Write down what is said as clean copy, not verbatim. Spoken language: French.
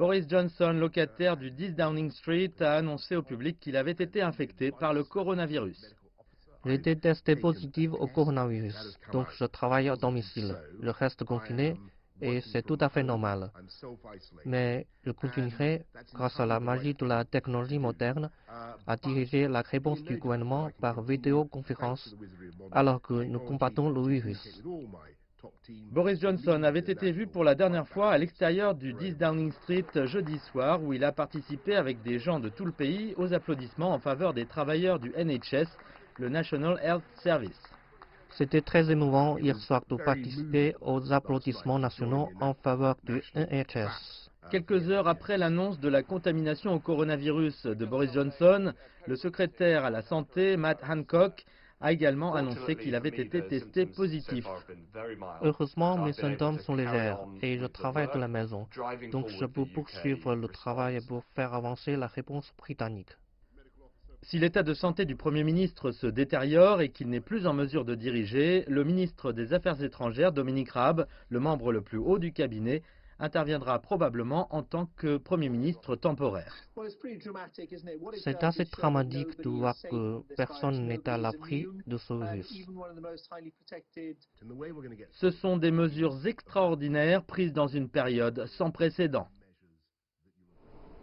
Boris Johnson, locataire du 10 Downing Street, a annoncé au public qu'il avait été infecté par le coronavirus. J'ai été testé positif au coronavirus, donc je travaille à domicile. Je reste confiné et c'est tout à fait normal. Mais je continuerai, grâce à la magie de la technologie moderne, à diriger la réponse du gouvernement par vidéoconférence alors que nous combattons le virus. Boris Johnson avait été vu pour la dernière fois à l'extérieur du 10 Downing Street jeudi soir, où il a participé avec des gens de tout le pays aux applaudissements en faveur des travailleurs du NHS, le National Health Service. C'était très émouvant hier soir de participer aux applaudissements nationaux en faveur du NHS. Quelques heures après l'annonce de la contamination au coronavirus de Boris Johnson, le secrétaire à la santé, Matt Hancock, a également annoncé qu'il avait été testé positif. Heureusement, mes symptômes sont légers et je travaille de la maison, donc je peux poursuivre le travail pour faire avancer la réponse britannique. Si l'état de santé du Premier ministre se détériore et qu'il n'est plus en mesure de diriger, le ministre des Affaires étrangères, Dominic Raab, le membre le plus haut du cabinet, interviendra probablement en tant que Premier ministre temporaire. C'est assez dramatique de voir que personne n'est à l'abri de ce virus. Ce sont des mesures extraordinaires prises dans une période sans précédent.